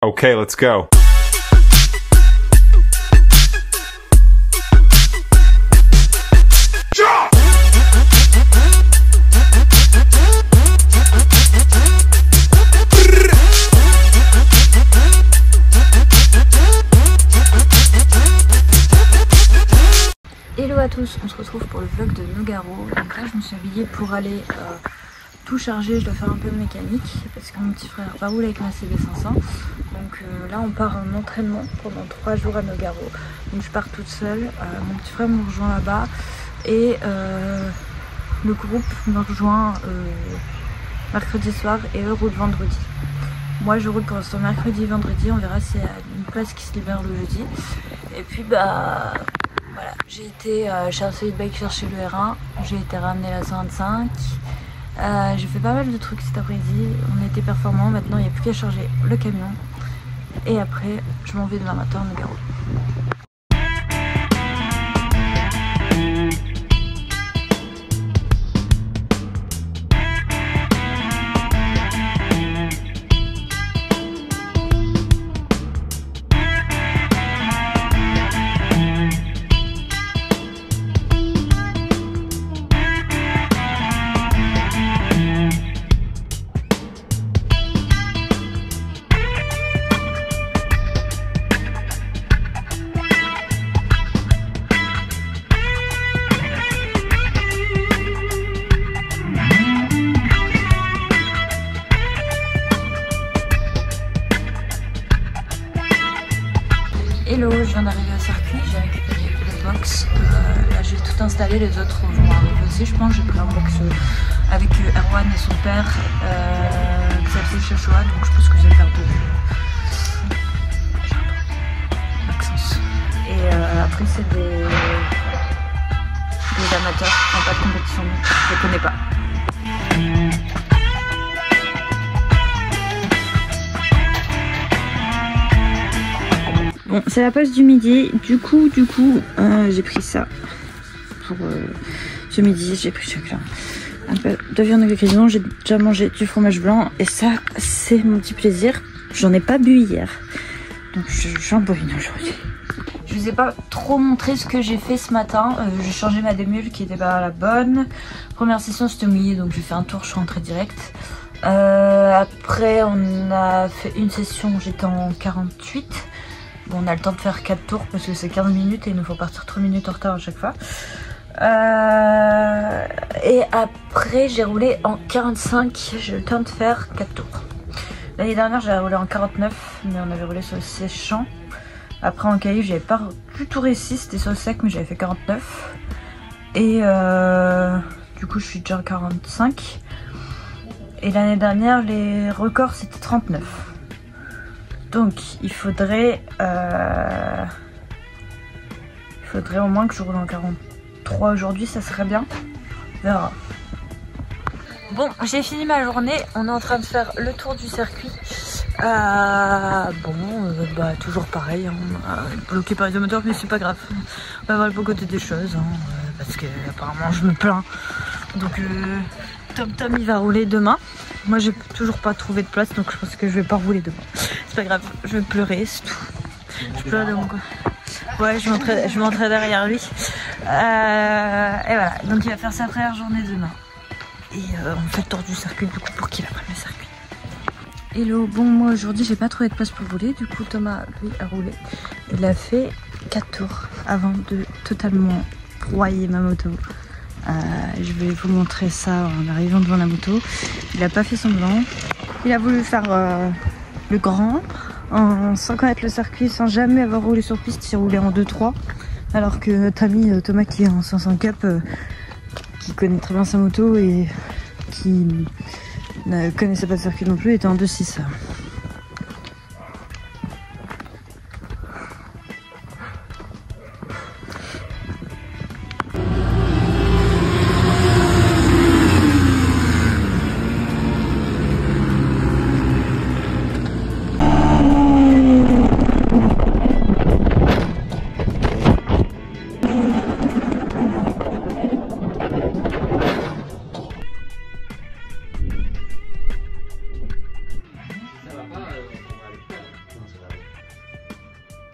Okay, let's go. Hello à tous, on se retrouve pour le vlog de Nogaro. Donc là je me suis habillée pour aller tout charger, je dois faire un peu de mécanique parce que mon petit frère va rouler avec ma CB500. Donc là on part en entraînement pendant 3 jours à Nogaro. Donc je pars toute seule, mon petit frère me rejoint là-bas et le groupe me rejoint mercredi soir et eux roulent vendredi. Moi je roule pour l'instant mercredi, vendredi, on verra s'il y a une place qui se libère le jeudi. Et puis bah... voilà, j'ai été chez un solid bike chercher le R1, j'ai été ramener la 125, j'ai fait pas mal de trucs cet après-midi, on était performants, maintenant il n'y a plus qu'à charger le camion et après je m'en vais demain matin à Nogaro. Hello, je viens d'arriver au circuit, j'ai récupéré le box, là j'ai tout installé, les autres vont arriver aussi je pense, j'ai pris un box avec Erwan et son père, Xavier Chachoua, donc je pense que je vais faire Maxence. Et après c'est des amateurs, en pas de compétition, je les connais pas. Bon, c'est la pause du midi, du coup, j'ai pris ça pour ce midi, j'ai pris chocolat, un peu de viande de grillon, j'ai déjà mangé du fromage blanc et ça, c'est mon petit plaisir. J'en ai pas bu hier, donc j'en bois une aujourd'hui. Je vous ai pas trop montré ce que j'ai fait ce matin, j'ai changé ma démule qui était pas la bonne. Première session c'était mouillé, donc j'ai fait un tour, je suis rentrée direct. Après on a fait une session, j'étais en 48. Bon, on a le temps de faire 4 tours parce que c'est 15 minutes et il nous faut partir 3 minutes en retard à chaque fois. Et après j'ai roulé en 45, j'ai eu le temps de faire 4 tours. L'année dernière j'avais roulé en 49 mais on avait roulé sur le séchant. Après en caillou j'avais pas du tout réussi, c'était sur le sec mais j'avais fait 49. Et du coup je suis déjà en 45. Et l'année dernière les records c'était 39. Donc il faudrait au moins que je roule en 43 aujourd'hui, ça serait bien. On verra. Bon, j'ai fini ma journée, on est en train de faire le tour du circuit. Bah toujours pareil, hein, bloqué par les moteurs, mais c'est pas grave. On va voir le beau côté des choses, hein, parce que apparemment je me plains. Donc Tom il va rouler demain. Moi j'ai toujours pas trouvé de place, donc je pense que je vais pas rouler demain. C'est pas grave, je vais pleurer, c'est tout. Je pleure de mon coin. Ouais, je monterai derrière lui. Et voilà, donc il va faire sa première journée demain. Et on fait le tour du circuit du coup pour qu'il apprenne le circuit. Hello, bon moi aujourd'hui j'ai pas trouvé de place pour rouler, du coup Thomas lui a roulé. Il a fait 4 tours avant de totalement broyer ma moto. Je vais vous montrer ça en arrivant devant la moto. Il a pas fait semblant. Il a voulu faire le grand sans connaître le circuit, sans jamais avoir roulé sur piste. Il roulait en 2-3. Alors que Thomas qui est en 500 Cup, qui connaît très bien sa moto et qui ne connaissait pas le circuit non plus, était en 2-6.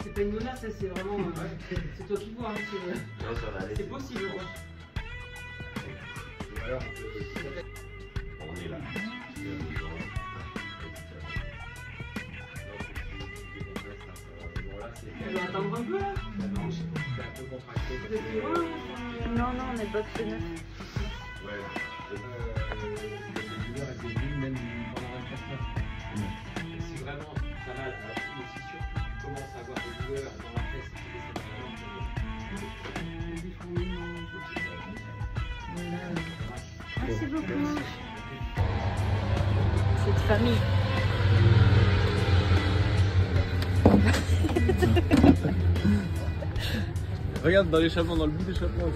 c'est pas une menace, c'est vraiment. C'est toi qui vois, hein, c'est possible. On est là. Tu vas attendre un peu là? Non, c'est un peu contracté. Non, non, on est box de 9. Ouais. La douleur est venue même pendant 24 heures. Si vraiment ça va, c'est sûr que tu commences à avoir des douleurs dans la fesse qui Merci beaucoup. Cette famille. Regarde dans l'échappement, dans le bout d'échappement.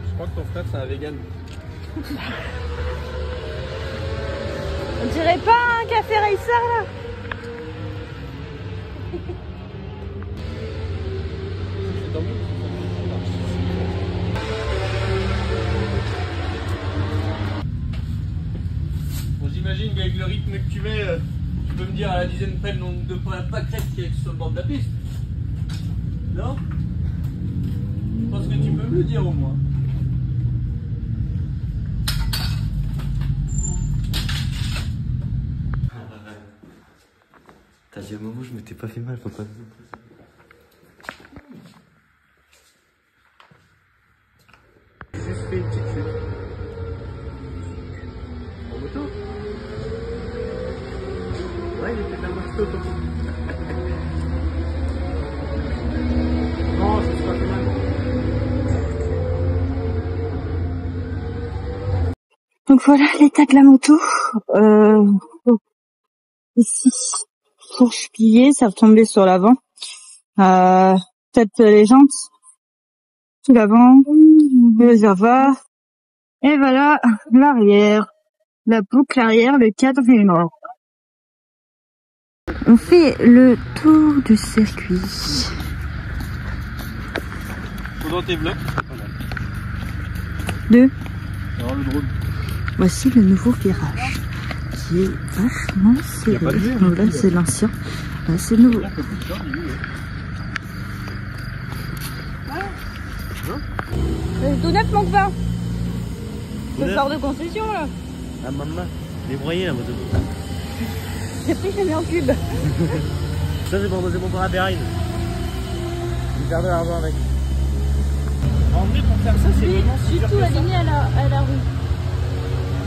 Je crois que ton frère c'est un vegan. On dirait pas un café racer là. C'est dans le bout. Bon, j'imagine qu'avec le rythme que tu mets, tu peux me dire à la dizaine près le nombre de pâquerettes qu'il y a sur le bord de la piste. Non? Je pense que tu peux me le dire au moins. T'as dit à un moment, je m'étais pas fait mal, faut pas. Juste fait une petite chute. En moto? Ouais, il était de la moto. Non, je me suis pas fait mal. Donc voilà l'état de la moto. Ici, fourche pliée, ça retombait sur l'avant. Peut-être les jantes. Tout l'avant, le réservoir. Et voilà l'arrière. La boucle arrière, le cadre est mort. On fait le tour du circuit. Dans tes blocs. Deux. Alors le drone. Voici le nouveau virage qui est vachement serré. Donc là c'est l'ancien. Là c'est le nouveau. Tout neuf manque 20. C'est sort de concession là. Ah maman, les broyés la moto. J'ai pris, j'ai mis en cube. Ça c'est bon pour la berrine. Je vais faire de l'argent avec. En vrai pour faire ça c'est vraiment Du tout aligné à la roue.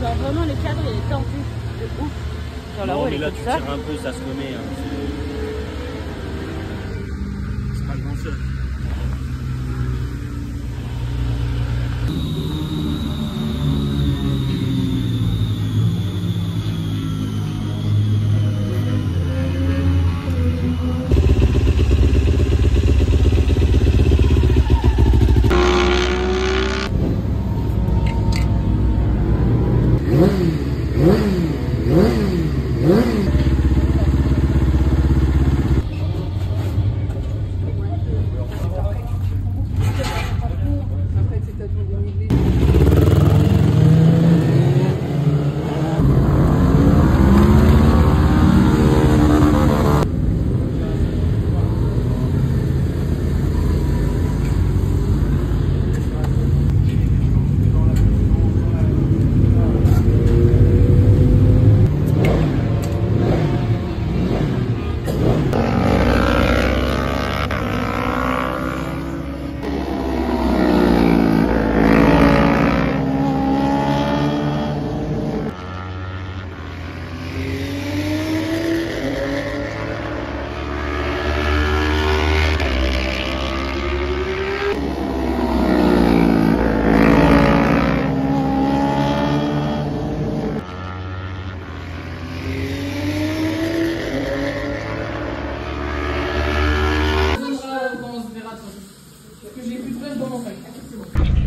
Genre vraiment le cadre il est tendu. De ouf. Genre la roue elle est là comme tu ça. tires un peu, ça se remet. Hein. C'est pas grand chose.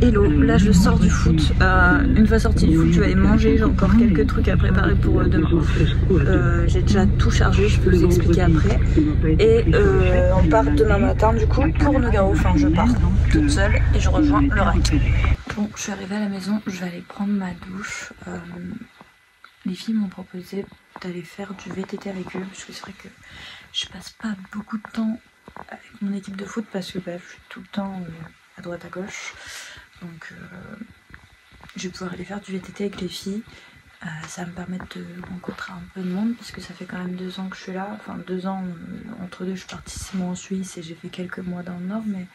Hello, là je sors du foot. Une fois sortie du foot, je vais aller manger. J'ai encore quelques trucs à préparer pour demain. J'ai déjà tout chargé, je peux vous expliquer après. Et on part demain matin du coup pour Nogaro. Enfin, je pars toute seule et je rejoins le rack. Bon, je suis arrivée à la maison, je vais aller prendre ma douche. les filles m'ont proposé d'aller faire du VTT avec eux, parce que c'est vrai que je passe pas beaucoup de temps avec mon équipe de foot, parce que bah, je suis tout le temps à droite à gauche. Donc je vais pouvoir aller faire du VTT avec les filles. Ça va me permettre de rencontrer un peu de monde, parce que ça fait quand même 2 ans que je suis là. Enfin 2 ans, entre deux je suis partie 6 mois en Suisse et j'ai fait quelques mois dans le Nord, mais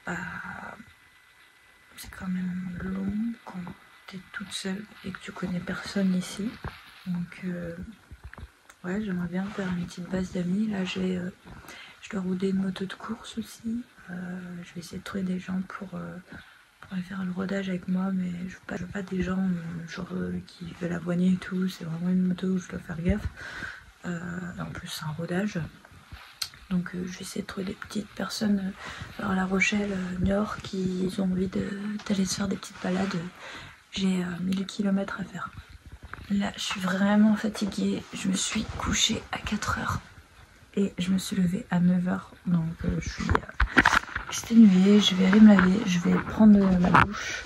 bah, c'est quand même long quand t'es toute seule et que tu connais personne ici. Donc ouais, j'aimerais bien faire une petite base d'amis. Là je dois rouler une moto de course aussi. Je vais essayer de trouver des gens pour aller faire le rodage avec moi, mais je veux pas des gens genre qui veulent avoiner et tout. C'est vraiment une moto où je dois faire gaffe. En plus c'est un rodage. Donc je vais essayer de trouver des petites personnes vers La Rochelle, Niort, qui ont envie d'aller se faire des petites balades. J'ai 1000 km à faire. Là je suis vraiment fatiguée. Je me suis couchée à 4 h et je me suis levée à 9 h. Donc je suis exténuée. Je vais aller me laver. Je vais prendre ma douche.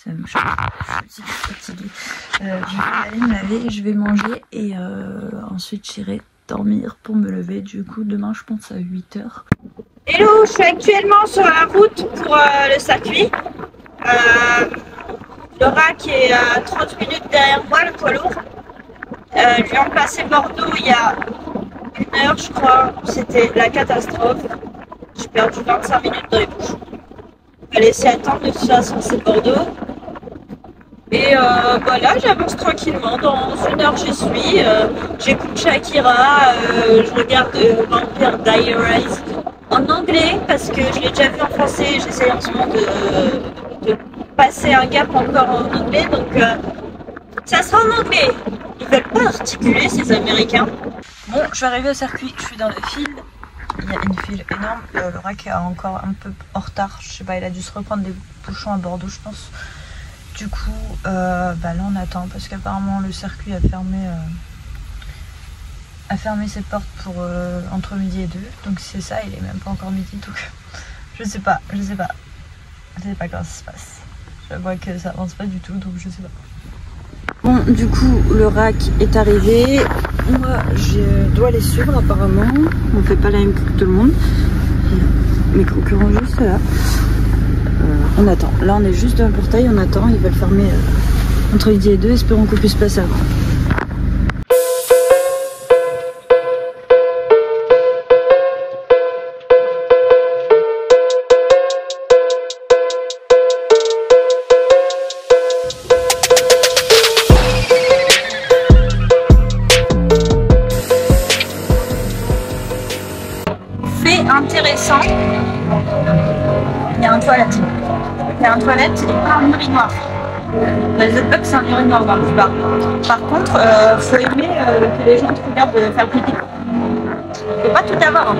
Je suis fatiguée. Je vais aller me laver. Je vais manger et ensuite j'irai dormir pour me lever. Du coup demain je pense à 8 h. Hello, je suis actuellement sur la route pour le circuit. Le rack est à 30 minutes derrière moi, le poids lourd. Je viens de passer Bordeaux il y a 1 heure je crois. C'était la catastrophe. J'ai perdu 25 minutes dans les bouchons. On va laisser attendre, de toute façon c'est Bordeaux. Et voilà, j'avance tranquillement, dans 1 heure j'y suis, j'écoute Shakira, je regarde Vampire Diaries en anglais parce que je l'ai déjà vu en français, j'essaie en ce moment de passer un gap encore en anglais, donc ça sera en anglais. Ils veulent pas articuler ces Américains. Bon, je suis arrivée au circuit, je suis dans la file. Il y a une file énorme, le rack est encore un peu en retard, je sais pas, il a dû se reprendre des bouchons à Bordeaux je pense. Du coup, bah là on attend parce qu'apparemment le circuit a fermé ses portes pour entre midi et 2. Donc c'est ça, il est même pas encore midi, donc je sais pas comment ça se passe. Je vois que ça avance pas du tout, donc je sais pas. Bon, du coup le rack est arrivé. Moi je dois les suivre apparemment. On fait pas la même que tout le monde. Mes concurrents juste là. On attend. Là on est juste dans le portail, on attend. Ils veulent fermer entre midi et 2. Espérons qu'on puisse passer avant. Fait intéressant. Il y a un toilette. Il y a un toilette et pas un urinoir. Les autres blocs, c'est un urinoir dans le bar. Par contre, faut aimer que les gens te regardent faire pipi. Faut pas tout avoir. Hein.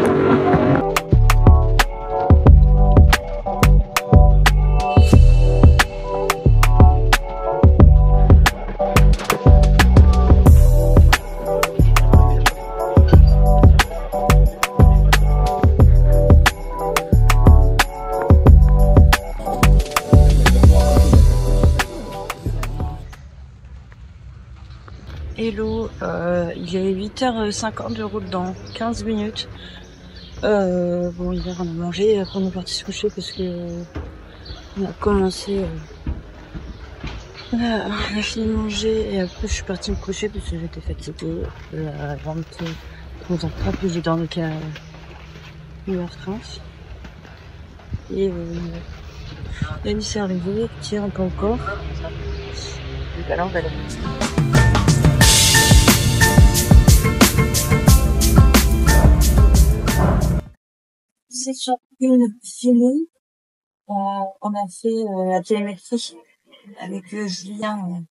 Hello, il est 8h50 de route dans 15 minutes. Bon, hier on a mangé, après on est parti se coucher parce que on a commencé. On a fini de manger et après je suis partie me coucher parce que j'étais fatiguée. À 23h30, j'ai dormi qu'à 1h30. Et Yannis est arrivé, tient pas encore. Donc là on va aller. C'est une finie. On a fait la télémétrie avec Julien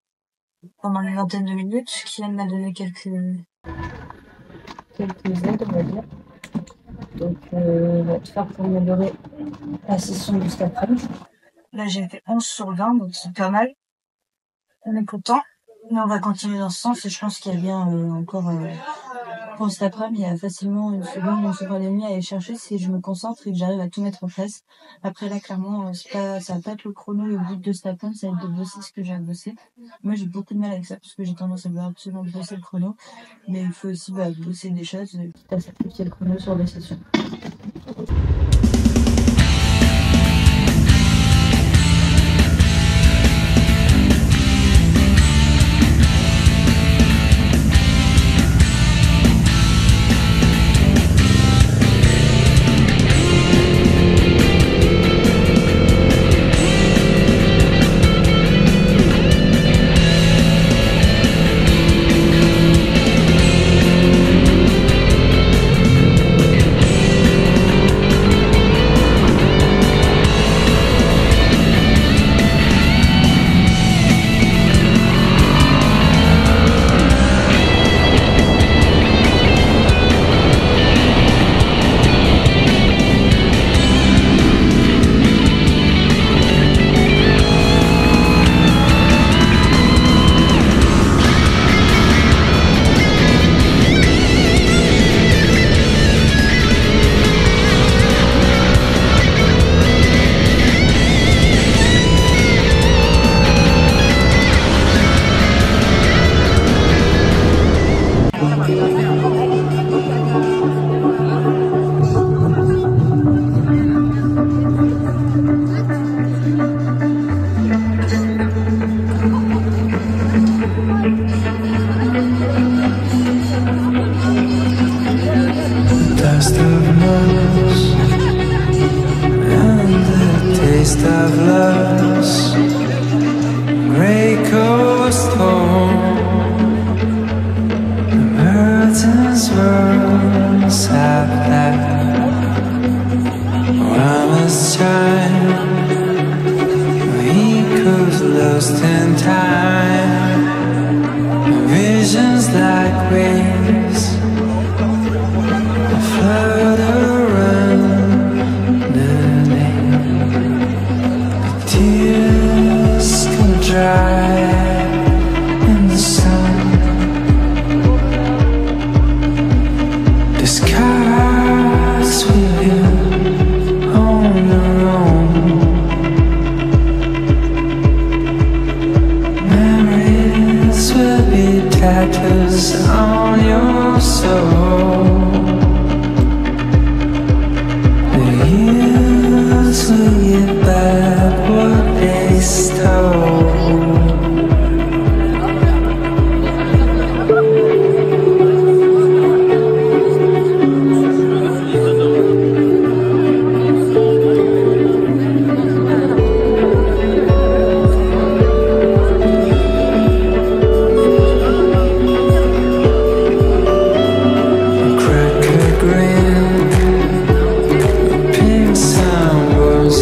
pendant une vingtaine de minutes, qui m'a donné quelques aides, on va dire. Donc on va tout faire pour améliorer la session de cet après-midi. Là j'ai fait 11 sur 20, donc c'est pas mal. On est content, mais on va continuer dans ce sens et je pense qu'il y a bien encore Pour cet après-midi, il y a facilement une seconde, on se voit l'ennemi à aller chercher si je me concentre et que j'arrive à tout mettre en place. Après là, clairement, ça va pas être le chrono, le but de cet après-midi, ça va être de bosser ce que j'ai à bosser. Moi, j'ai beaucoup de mal avec ça parce que j'ai tendance à vouloir absolument bosser le chrono. Mais il faut aussi bosser des choses, quitte à sacrifier le chrono sur des sessions. Lost in time, visions like waves float around the lake. Tears come dry in the sun. The skies will be on their own. Tattoos on your soul. The years will get back what they stole. Grin, pink sun was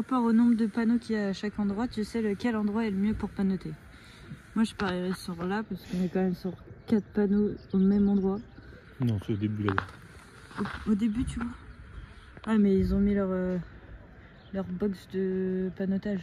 rapport au nombre de panneaux qu'il y a à chaque endroit, tu sais lequel endroit est le mieux pour panoter. Moi je parierais sur là parce qu'on est quand même sur 4 panneaux au même endroit. Non, c'est au début là. Au début tu vois. Ah mais ils ont mis leur box de panotage.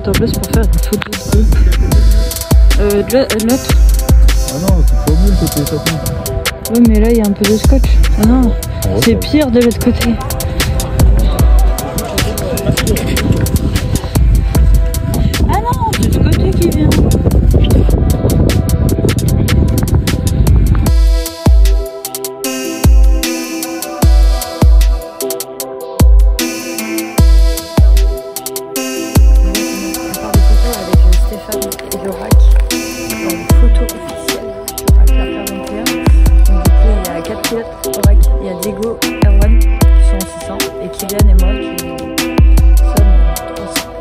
En plus pour faire une photo de l'autre. Ah non, c'est pas mieux le côté sapin. Oui mais là il y a un peu de scotch. Ah non, c'est pire de l'autre côté. Ah non, c'est ce côté qui vient. Il y a Diego, Erwan qui sont en 600 et Kylian et moi qui sommes 300.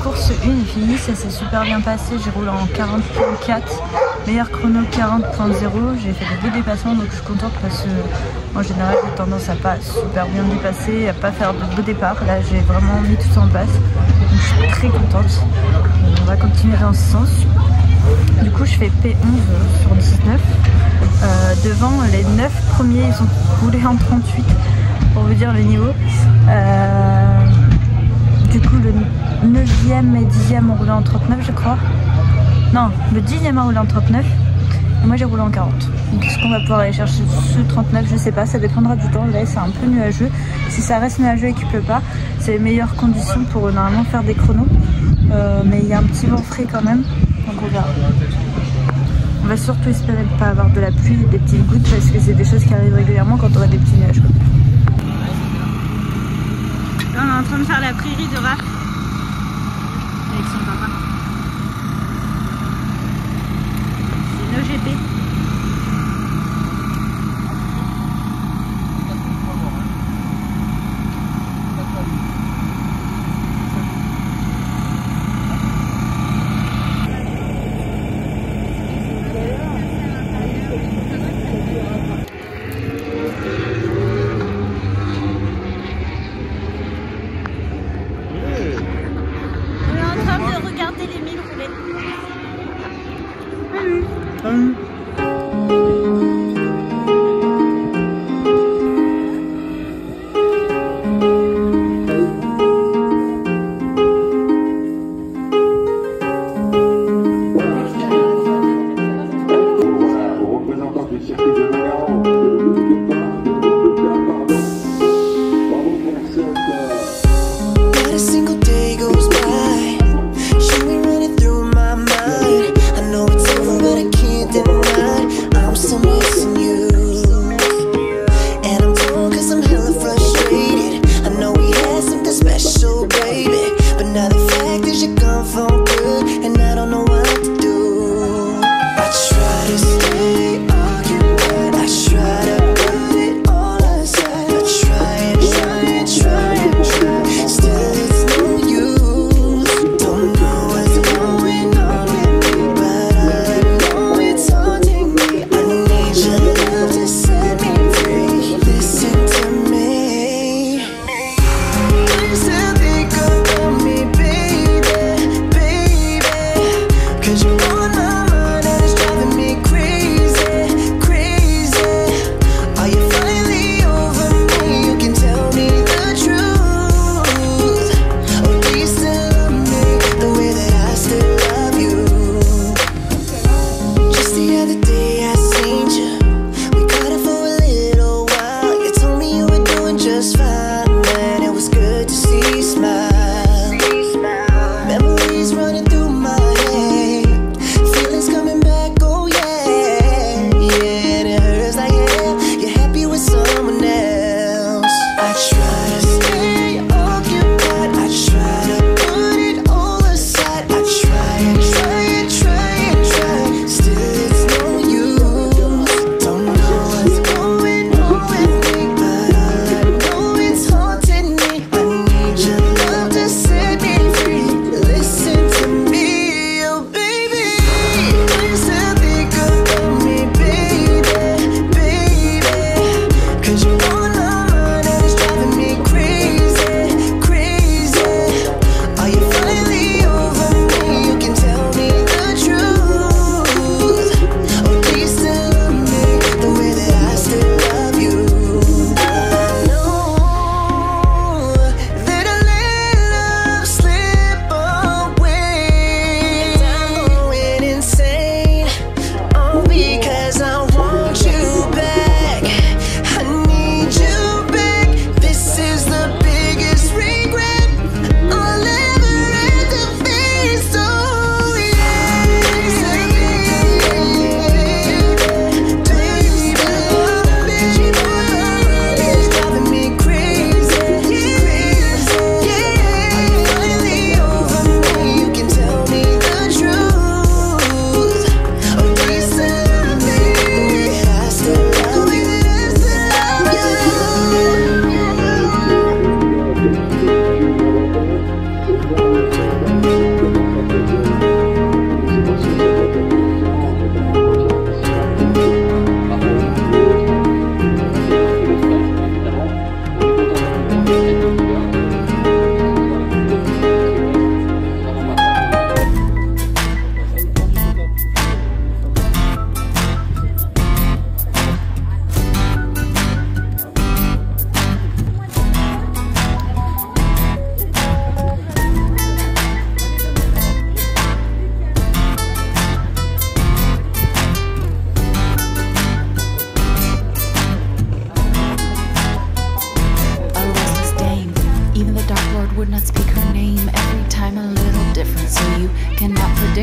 course 1 est finie, ça s'est super bien passé. J'ai roulé en 40.4, meilleur chrono 40.0. J'ai fait des beaux dépassements, donc je suis contente parce que en général j'ai tendance à pas super bien dépasser, à pas faire de beaux départs. Là j'ai vraiment mis tout ça en place, donc je suis très contente. On va continuer dans ce sens. Du coup je fais P11 sur 19. Devant les 9 premiers, ils ont roulé en 38 pour vous dire le niveau. Du coup le 9e et 10e ont roulé en 39 je crois. Non, le 10e a roulé en 39 et moi j'ai roulé en 40. Donc est-ce qu'on va pouvoir aller chercher ce 39? Je sais pas, ça dépendra du temps. Là c'est un peu nuageux. Si ça reste nuageux et qu'il pleut pas, c'est les meilleures conditions pour normalement faire des chronos. Mais il y a un petit vent frais quand même, donc on verra. On va surtout espérer de ne pas avoir de la pluie et des petites gouttes parce que c'est des choses qui arrivent régulièrement quand on a des petits nuages. Là, on est en train de faire la prairie de Raph avec son papa. C'est une OGP. Deny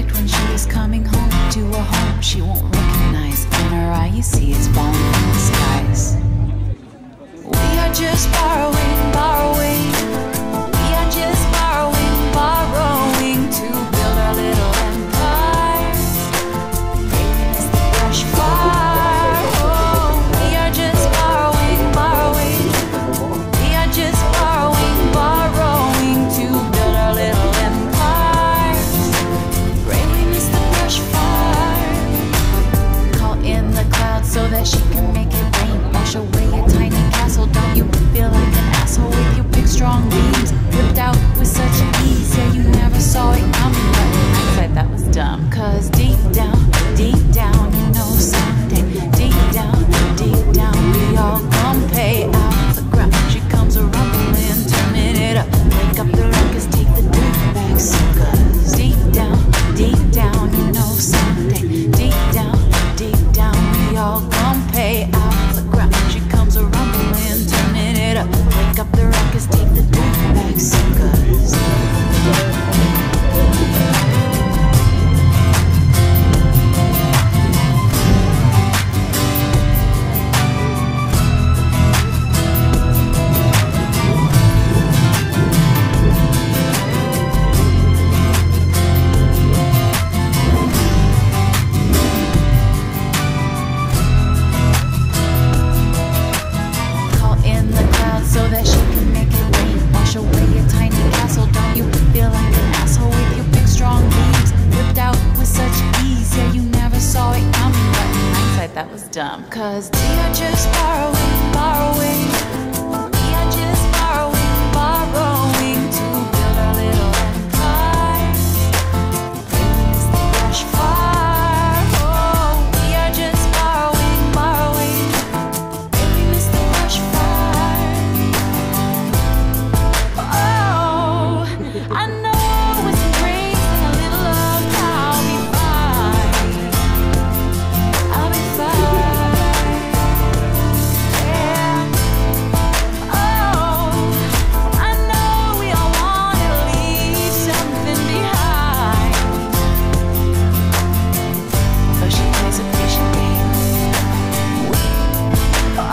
predict when she is coming home to a home she won't recognize. In her eye you see it's falling from the skies. We are just borrowing, borrowing. We are just borrowing, borrowing to build our little empire. It's the brush fire. Oh, we are just borrowing, borrowing. We are just borrowing, borrowing to build our little empire. Pray we miss the brush fire. Call in the clouds so that she can make it rain. Wash away a tiny castle. Don't you feel like an asshole with your big strong beams ripped out with such ease? Yeah, you never saw it coming, but in hindsight that was dumb. Cause deep down, you know someday, deep down, we all gon' pay out the ground. She comes a rumbling, turning it up, wake up the ruckus, take the dirt back. So cause deep down, you know someday, deep down, we all gon' pay out the ground. She comes a rumbling, turning it up, wake up the ruckus, take the dirt back. So cause call in the clouds so that she can make it rain. Wash away a tiny castle. Don't you feel like an asshole with your big strong beams ripped out with such ease? Yeah, you never saw it coming, but in hindsight that was dumb. Cause we are just borrowing, borrowing. We are just borrowing, borrowing to build our little empire. It's the brush fire. Oh, we are just borrowing, borrowing. We miss the brush fire. Oh, I know with some grace and a little love, I'll be fine. I'll be fine. Yeah. Oh, I know we all want to leave something behind, but she plays a patient game. Oh,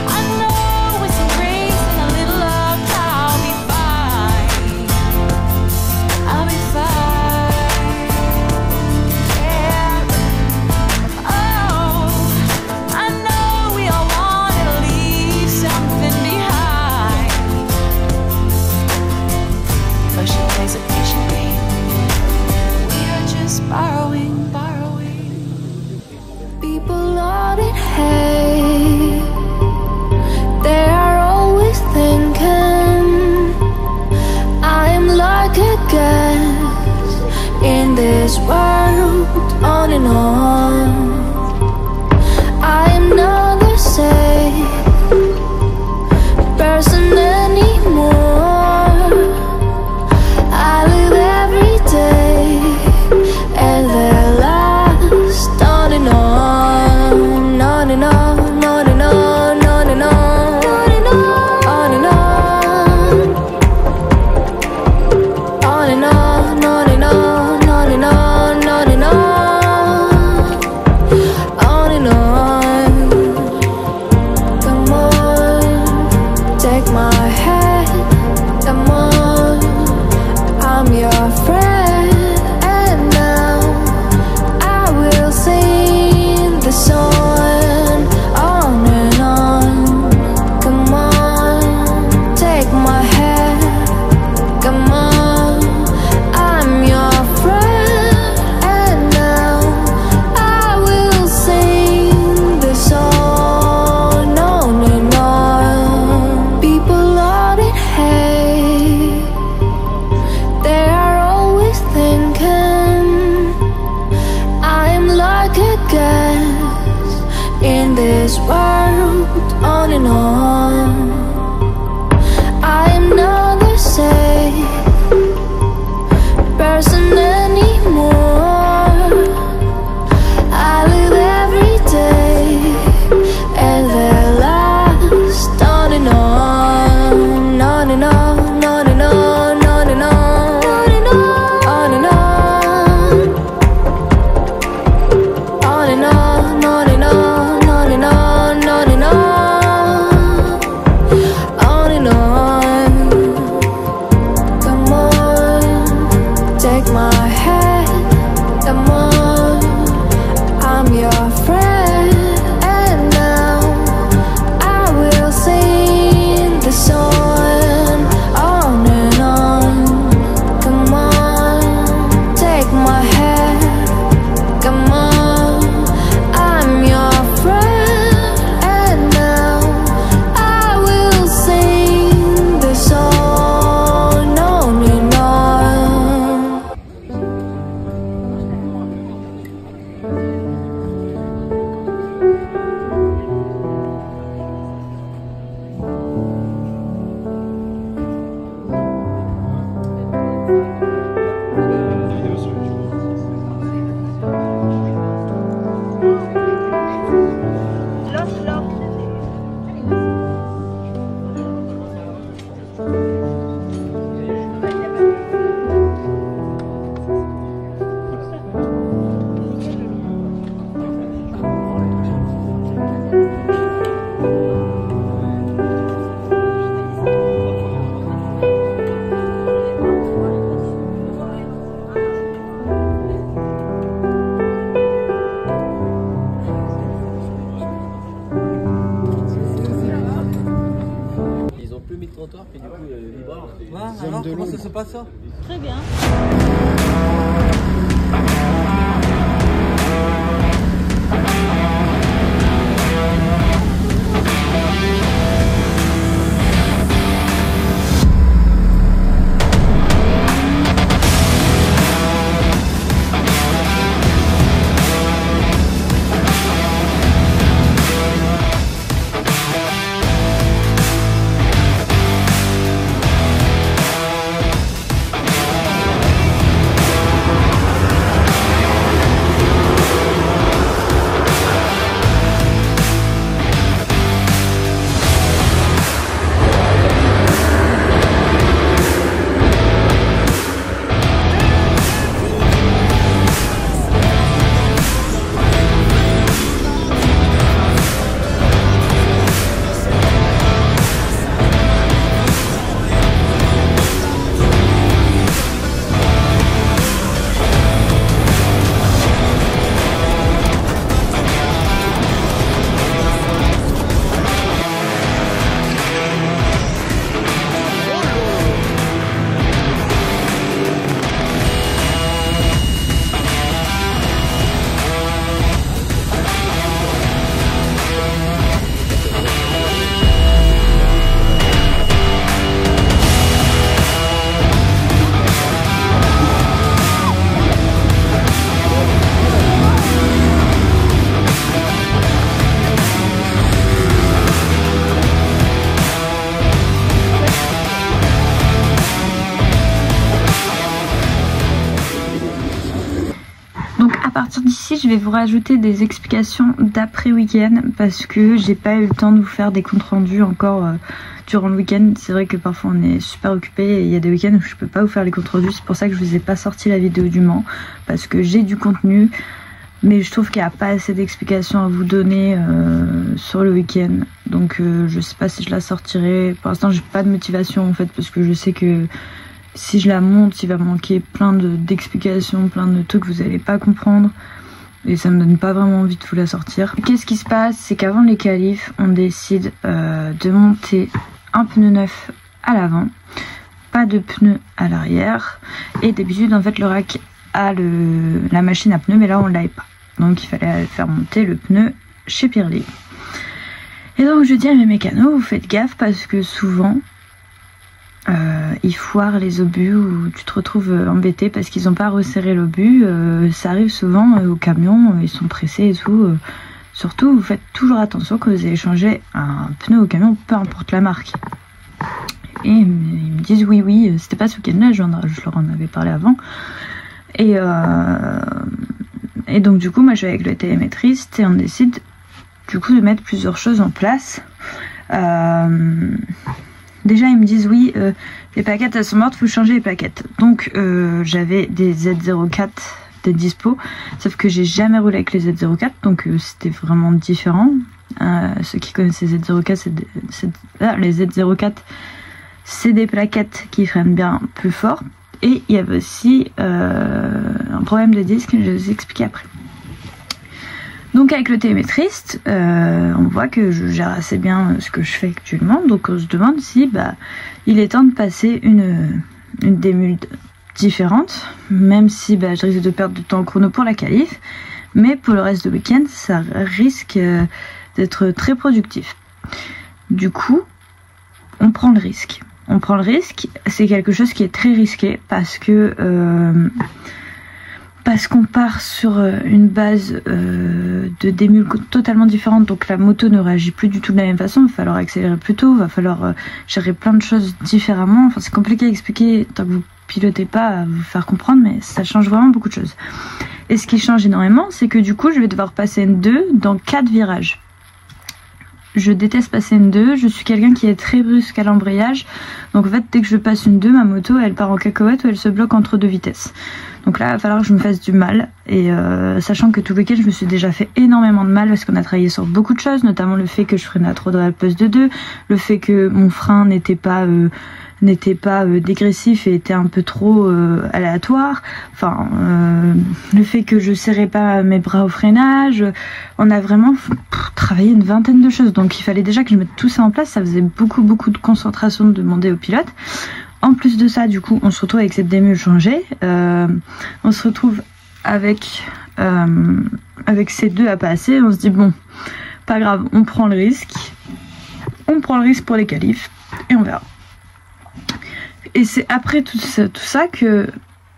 I know with some grace and a little love, I'll be fine. I'll be fine. Yeah. Oh, I know we all want to leave something behind, but she plays a patient game. We are just borrowing, borrowing. People out in hate, they are always thinking I am like a guest in this world, on and on. I am not the same person anymore. I live every day and they're last, on and on, on and on, on and on, on and on, on and on, on and on, on and on, on and on, on and on, on and on. Puis du coup, libre. Ouais, alors, comment ça se passe ça? Très bien. À partir d'ici, je vais vous rajouter des explications d'après week-end parce que j'ai pas eu le temps de vous faire des comptes rendus encore durant le week-end. C'est vrai que parfois on est super occupé et il y a des week-ends où je peux pas vous faire les comptes rendus. C'est pour ça que je vous ai pas sorti la vidéo du Mans parce que j'ai du contenu, mais je trouve qu'il n'y a pas assez d'explications à vous donner sur le week-end. Donc je sais pas si je la sortirai. Pour l'instant, j'ai pas de motivation en fait parce que je sais que si je la monte, il va manquer plein d'explications, plein de trucs que vous n'allez pas comprendre. Et ça me donne pas vraiment envie de vous la sortir. Qu'est-ce qui se passe? C'est qu'avant les qualifs, on décide de monter un pneu neuf à l'avant, pas de pneu à l'arrière. Et d'habitude, en fait, le rack a la machine à pneus, mais là, on l'avait pas. Donc, il fallait faire monter le pneu chez Pirelli. Et donc, je dis à mes mécanos, vous faites gaffe parce que souvent, ils foirent les obus où tu te retrouves embêté parce qu'ils n'ont pas resserré l'obus. Ça arrive souvent au camion, ils sont pressés et tout. Surtout, vous faites toujours attention quand vous allez changer un pneu au camion, peu importe la marque. Et ils me disent oui, c'était pas ce week-end-là, je leur en avais parlé avant. Et donc du coup, moi je vais avec le télémétriste et on décide du coup de mettre plusieurs choses en place. Déjà ils me disent oui, les plaquettes elles sont mortes, faut changer les plaquettes. Donc j'avais des Z04 des dispo, sauf que j'ai jamais roulé avec les Z04, donc c'était vraiment différent. Ceux qui connaissent les Z04, les Z04 c'est des plaquettes qui freinent bien plus fort. Et il y avait aussi un problème de disque, je vais vous expliquer après. Donc avec le télémétriste, on voit que je gère assez bien ce que je fais actuellement. Donc on se demande si il est temps de passer une démule différente, même si je risque de perdre du temps en chrono pour la qualif. Mais pour le reste du week-end, ça risque d'être très productif. Du coup, on prend le risque. On prend le risque, c'est quelque chose qui est très risqué parce que parce qu'on part sur une base de démule totalement différente, donc la moto ne réagit plus du tout de la même façon, il va falloir accélérer plus tôt, il va falloir gérer plein de choses différemment, enfin c'est compliqué à expliquer tant que vous pilotez pas, à vous faire comprendre, mais ça change vraiment beaucoup de choses. Et ce qui change énormément, c'est que du coup je vais devoir passer N2 dans 4 virages. Je déteste passer N2, je suis quelqu'un qui est très brusque à l'embrayage, donc en fait dès que je passe une 2, ma moto elle part en cacahuète ou elle se bloque entre 2 vitesses. Donc là il va falloir que je me fasse du mal, et sachant que tout le week-end je me suis déjà fait énormément de mal parce qu'on a travaillé sur beaucoup de choses, notamment le fait que je freinais à trop dans la poste de 2, le fait que mon frein n'était pas dégressif et était un peu trop aléatoire, enfin le fait que je serrais pas mes bras au freinage, on a vraiment travaillé une vingtaine de choses, donc il fallait déjà que je mette tout ça en place, ça faisait beaucoup de concentration de demander au pilote. En plus de ça, du coup, on se retrouve avec cette démule changée, on se retrouve avec ces 2 à passer, on se dit bon, pas grave, on prend le risque pour les qualifs et on verra. Et c'est après tout ça que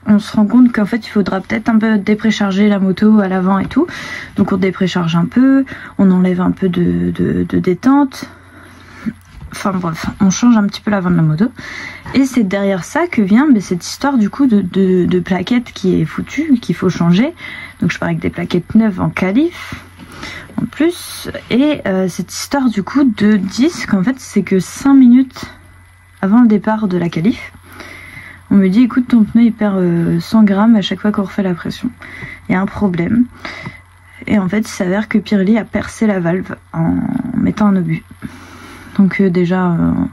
on se rend compte qu'en fait il faudra peut-être un peu déprécharger la moto à l'avant et tout. Donc on déprécharge un peu, on enlève un peu de détente. Enfin bref, on change un petit peu l'avant de la moto. Et c'est derrière ça que vient cette histoire du coup de plaquettes qui est foutue, qu'il faut changer. Donc je pars avec des plaquettes neuves en qualif en plus. Et cette histoire du coup de disque, en fait c'est que 5 minutes avant le départ de la qualif, on me dit écoute ton pneu il perd 100 grammes à chaque fois qu'on refait la pression. Il y a un problème. Et en fait il s'avère que Pirelli a percé la valve en mettant un obus. Donc déjà il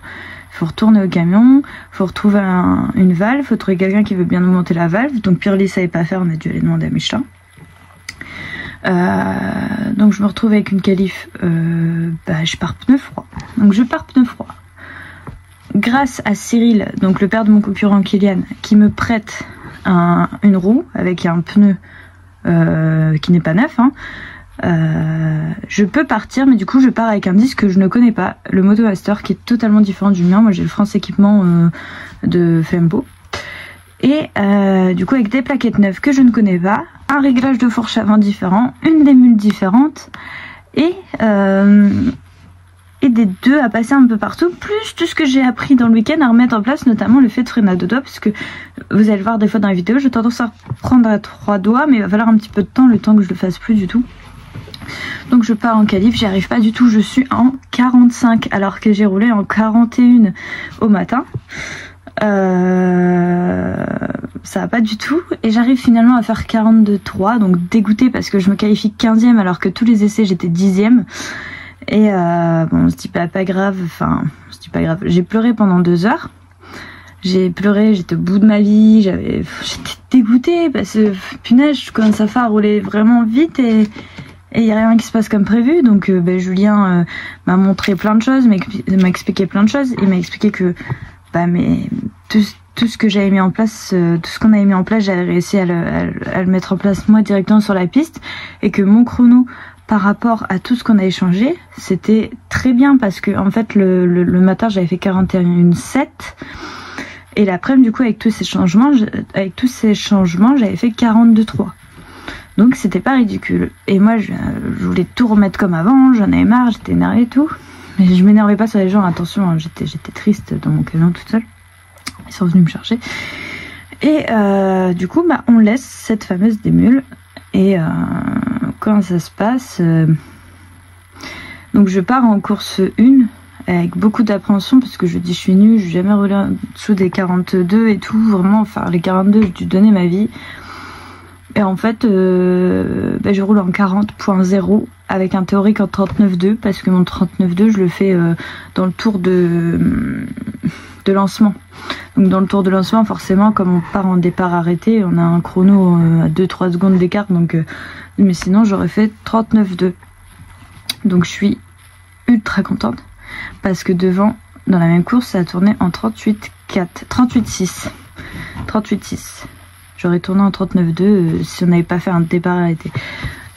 faut retourner au camion, il faut retrouver une valve, il faut trouver quelqu'un qui veut bien nous monter la valve. Donc Pirelli savait pas faire, on a dû aller demander à Michelin. Donc je me retrouve avec une qualif, je pars pneu froid. Donc je pars pneu froid. Grâce à Cyril, donc le père de mon concurrent Kylian, qui me prête une roue avec un pneu qui n'est pas neuf, je peux partir, mais du coup je pars avec un disque que je ne connais pas, le Motomaster, qui est totalement différent du mien. Moi j'ai le France équipement de Fembo, et du coup avec des plaquettes neuves que je ne connais pas, un réglage de fourche avant différent, une démule différente, et des 2 à passer un peu partout, plus tout ce que j'ai appris dans le week-end à remettre en place, notamment le fait de freiner à 2 doigts, parce que vous allez le voir des fois dans les vidéos, j'ai tendance à prendre à 3 doigts, mais il va falloir un petit peu de temps, le temps que je le fasse plus du tout. Donc je pars en qualif, j'y arrive pas du tout, je suis en 45 alors que j'ai roulé en 41 au matin. Ça va pas du tout, et j'arrive finalement à faire 42,3, donc dégoûtée parce que je me qualifie 15e alors que tous les essais j'étais 10e. Et bon, on se dit pas grave, j'ai pleuré pendant 2 heures. J'ai pleuré, j'étais au bout de ma vie, j'étais dégoûtée parce que punaise, je commence à faire rouler vraiment vite et il n'y a rien qui se passe comme prévu. Donc Julien m'a montré plein de choses, m'a expliqué plein de choses. Il m'a expliqué que tout ce que j'avais mis en place, tout ce qu'on avait mis en place, j'avais réussi à le mettre en place moi directement sur la piste, et que mon chrono par rapport à tout ce qu'on a échangé, c'était très bien parce que en fait le matin j'avais fait 41,7 et l'après-midi du coup avec tous ces changements j'avais fait 42,3. Donc c'était pas ridicule. Et moi je voulais tout remettre comme avant, j'en avais marre, j'étais énervée et tout. Mais je m'énervais pas sur les gens, attention, hein, j'étais triste dans mon camion toute seule. Ils sont venus me chercher. Et du coup on laisse cette fameuse démule. Et comment ça se passe, donc je pars en course 1 avec beaucoup d'appréhension parce que je dis je suis nulle, j'ai jamais roulé en dessous des 42 et tout, vraiment faire les 42 j'ai dû donner ma vie. Et en fait je roule en 40.0 avec un théorique en 39.2 parce que mon 39.2 je le fais dans le tour de lancement. Donc dans le tour de lancement, forcément, comme on part en départ arrêté, on a un chrono à 2-3 secondes d'écart, donc mais sinon j'aurais fait 39.2. Donc je suis ultra contente parce que devant, dans la même course, ça a tourné en 38.6. J'aurais tourné en 39.2 si on n'avait pas fait un départ arrêté.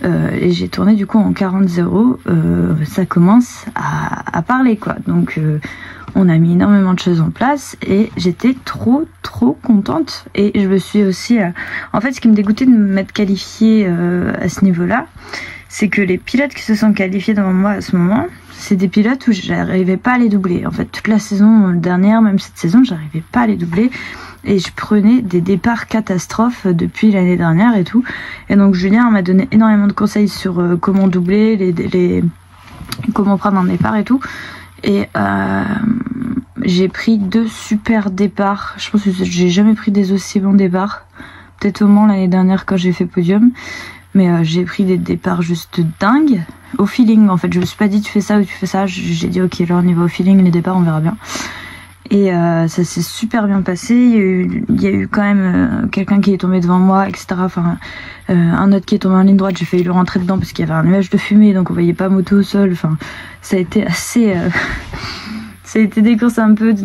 Et j'ai tourné du coup en 40.0. Ça commence à parler quoi. Donc On a mis énormément de choses en place et j'étais trop contente. Et je me suis aussi... En fait, ce qui me dégoûtait de m'être qualifiée à ce niveau-là, c'est que les pilotes qui se sont qualifiés devant moi à ce moment, c'est des pilotes où j'arrivais pas à les doubler. En fait, toute la saison dernière, même cette saison, j'arrivais pas à les doubler. Et je prenais des départs catastrophes depuis l'année dernière et tout. Et donc Julien m'a donné énormément de conseils sur comment doubler, comment prendre un départ et tout. Et j'ai pris 2 super départs. Je pense que j'ai jamais pris des aussi bons départs. Peut-être au Mans l'année dernière quand j'ai fait podium. Mais j'ai pris des départs juste dingues. Au feeling en fait. Je me suis pas dit tu fais ça ou tu fais ça. J'ai dit ok là on y va au feeling, les départs on verra bien. Et ça s'est super bien passé. Il y a eu quand même quelqu'un qui est tombé devant moi, etc. Enfin, un autre qui est tombé en ligne droite, j'ai failli le rentrer dedans parce qu'il y avait un nuage de fumée, donc on voyait pas moto au sol. Enfin, ça a été assez... ça a été des courses un peu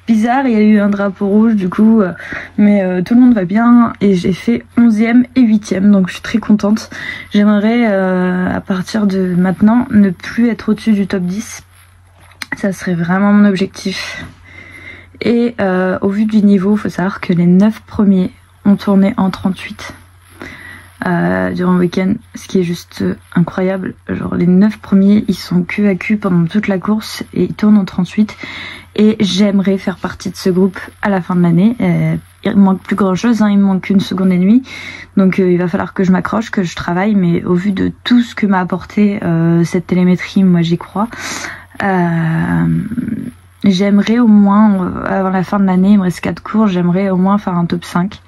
bizarres. Il y a eu un drapeau rouge du coup, mais tout le monde va bien. Et j'ai fait 11e et 8e, donc je suis très contente. J'aimerais, à partir de maintenant, ne plus être au-dessus du top 10. Ça serait vraiment mon objectif. Et au vu du niveau, il faut savoir que les 9 premiers ont tourné en 38 durant le week-end, ce qui est juste incroyable. Genre les 9 premiers, ils sont cul à cul pendant toute la course et ils tournent en 38. Et j'aimerais faire partie de ce groupe à la fin de l'année. Il me manque plus grand chose, hein, il me manque 1 seconde et demie. Donc il va falloir que je m'accroche, que je travaille. Mais au vu de tout ce que m'a apporté cette télémétrie, moi j'y crois. J'aimerais au moins, avant la fin de l'année, il me reste 4 cours, j'aimerais au moins faire un top 5.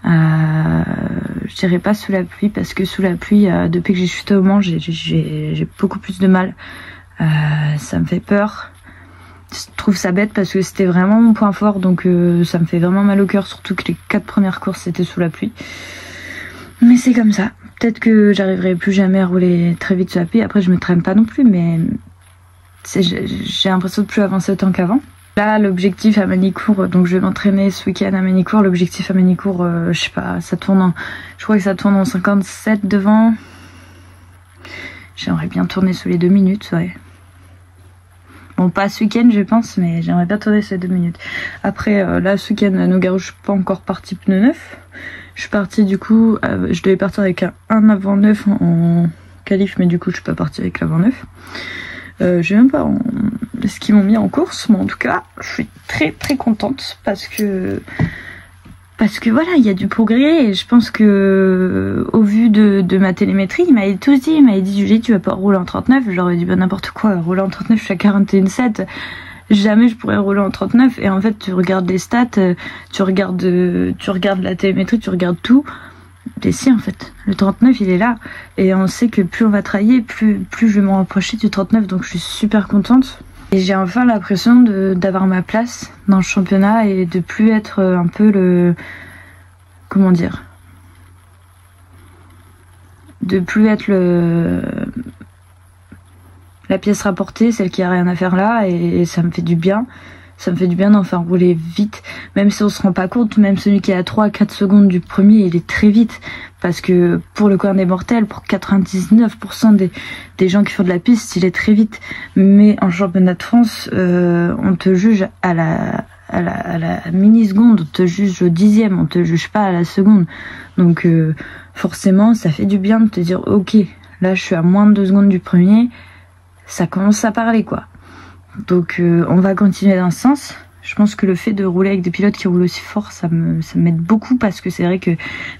Je dirais pas sous la pluie, parce que sous la pluie, depuis que j'ai chuté au Mans, j'ai beaucoup plus de mal. Ça me fait peur. Je trouve ça bête parce que c'était vraiment mon point fort, donc ça me fait vraiment mal au cœur, surtout que les 4 premières courses c'était sous la pluie. Mais c'est comme ça. Peut-être que j'arriverai plus jamais à rouler très vite sous la pluie. Après je me traîne pas non plus, mais... j'ai l'impression de plus avancer autant qu'avant. Là, l'objectif à Manicourt, donc je vais m'entraîner ce week-end à Manicourt. L'objectif à Manicourt, je sais pas, ça tourne en... Je crois que ça tourne en 57 devant. J'aimerais bien tourner sous les 2 minutes, ouais. Bon, pas ce week-end, je pense, mais j'aimerais bien tourner sous les 2 minutes. Après, là, ce week-end, à Nogaro, je suis pas encore partie pneu neuf. Je suis partie, du coup, je devais partir avec un avant neuf en qualif, mais du coup, je suis pas partie avec l'avant neuf. Je sais même pas ce qu'ils m'ont mis en course, mais en tout cas, je suis très contente parce que voilà, il y a du progrès et je pense que au vu de ma télémétrie, il m'avait tout dit, il m'avait dit Julie, tu vas pas rouler en 39. Je leur ai dit bah n'importe quoi, rouler en 39, je suis à 41,7. Jamais je pourrais rouler en 39. Et en fait, tu regardes les stats, tu regardes la télémétrie, tu regardes tout. Et si en fait, le 39 il est là et on sait que plus on va travailler, plus je vais m'en rapprocher du 39, donc je suis super contente. Et j'ai enfin l'impression d'avoir ma place dans le championnat et de plus être un peu le... Comment dire ? De plus être la pièce rapportée, celle qui a rien à faire là, et ça me fait du bien. Ça me fait du bien d'en faire rouler vite, même si on se rend pas compte, même celui qui est à 3 à 4 secondes du premier, il est très vite, parce que pour le commun des mortels, pour 99% des gens qui font de la piste, il est très vite. Mais en championnat de France, on te juge à la mini-seconde, on te juge au 10e, on te juge pas à la seconde. Donc forcément, ça fait du bien de te dire, ok, là je suis à moins de 2 secondes du premier, ça commence à parler quoi. Donc on va continuer dans ce sens. Je pense que le fait de rouler avec des pilotes qui roulent aussi fort, ça m'aide beaucoup, parce que c'est vrai que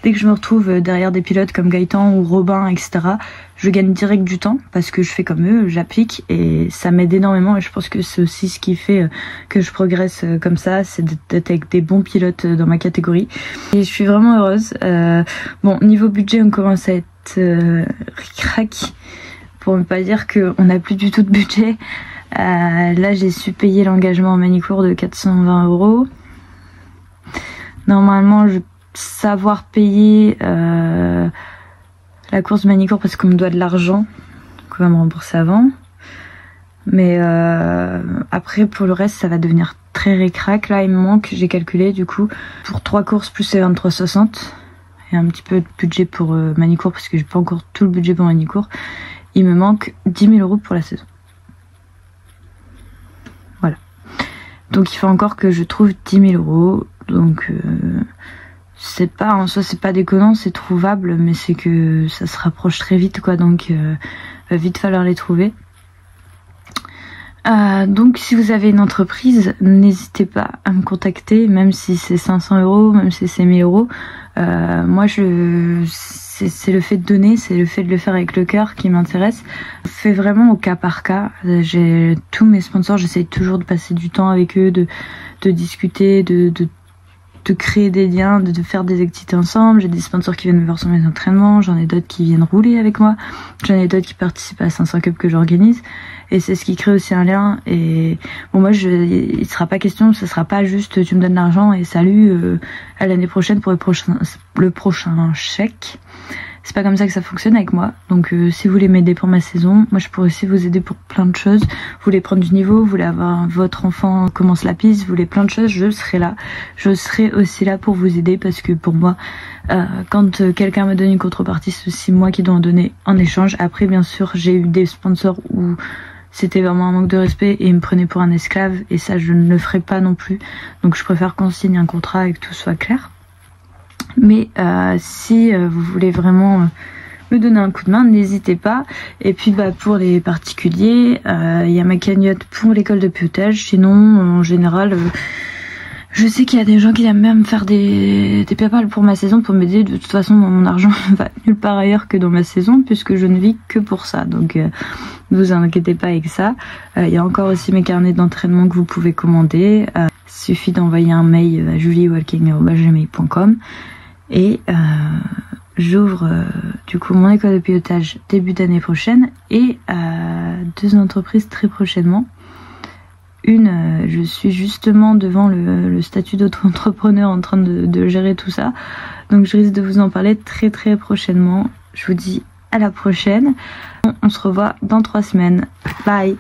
dès que je me retrouve derrière des pilotes comme Gaëtan ou Robin, etc., je gagne direct du temps parce que je fais comme eux, j'applique, et ça m'aide énormément. Et je pense que c'est aussi ce qui fait que je progresse comme ça, c'est d'être avec des bons pilotes dans ma catégorie. Et je suis vraiment heureuse. Bon, niveau budget, on commence à être ric-rac, pour ne pas dire qu'on n'a plus du tout de budget. Là j'ai su payer l'engagement en Manicourt de 420 €. Normalement je vais savoir payer la course Manicourt parce qu'on me doit de l'argent, qu'on va me rembourser avant. Mais après pour le reste ça va devenir très ric-rac. Là il me manque, j'ai calculé du coup, pour 3 courses plus les 23,60 et un petit peu de budget pour Manicourt, parce que j'ai pas encore tout le budget pour Manicourt. Il me manque 10 000 € pour la saison. Donc il faut encore que je trouve 10 000 euros. Donc c'est pas en soi, c'est pas déconnant, c'est trouvable, mais c'est que ça se rapproche très vite quoi. Donc va vite falloir les trouver. Donc si vous avez une entreprise, n'hésitez pas à me contacter, même si c'est 500 euros, même si c'est 1000 euros. Moi c'est le fait de donner, c'est le fait de le faire avec le cœur qui m'intéresse. Je fais vraiment au cas par cas. J'ai tous mes sponsors, j'essaye toujours de passer du temps avec eux, de discuter, de créer des liens, de faire des activités ensemble. J'ai des sponsors qui viennent me voir sur mes entraînements, j'en ai d'autres qui viennent rouler avec moi, j'en ai d'autres qui participent à 500 Cup que j'organise, et c'est ce qui crée aussi un lien. Et bon, moi il sera pas question, ce sera pas juste tu me donnes l'argent et salut, à l'année prochaine pour le prochain chèque. C'est pas comme ça que ça fonctionne avec moi. Donc si vous voulez m'aider pour ma saison, moi je pourrais aussi vous aider pour plein de choses. Vous voulez prendre du niveau, vous voulez avoir votre enfant commence la piste, vous voulez plein de choses, je serai là. Je serai aussi là pour vous aider, parce que pour moi, quand quelqu'un me donne une contrepartie, c'est aussi moi qui dois en donner en échange. Après bien sûr, j'ai eu des sponsors où c'était vraiment un manque de respect et ils me prenaient pour un esclave, et ça je ne le ferai pas non plus. Donc je préfère qu'on signe un contrat et que tout soit clair. Mais si vous voulez vraiment me donner un coup de main, n'hésitez pas. Et puis pour les particuliers, il y a ma cagnotte pour l'école de pilotage. Sinon, en général, je sais qu'il y a des gens qui aiment même faire des PayPal pour ma saison, pour m'aider. De toute façon, mon argent va nulle part ailleurs que dans ma saison, puisque je ne vis que pour ça. Donc ne vous inquiétez pas avec ça. Il y a encore aussi mes carnets d'entraînement que vous pouvez commander. Il suffit d'envoyer un mail à juliewalking@gmail.com. Et j'ouvre du coup mon école de pilotage début d'année prochaine, et 2 entreprises très prochainement. Une, je suis justement devant le statut d'auto-entrepreneur en train de gérer tout ça. Donc je risque de vous en parler très très prochainement. Je vous dis à la prochaine. On se revoit dans 3 semaines. Bye!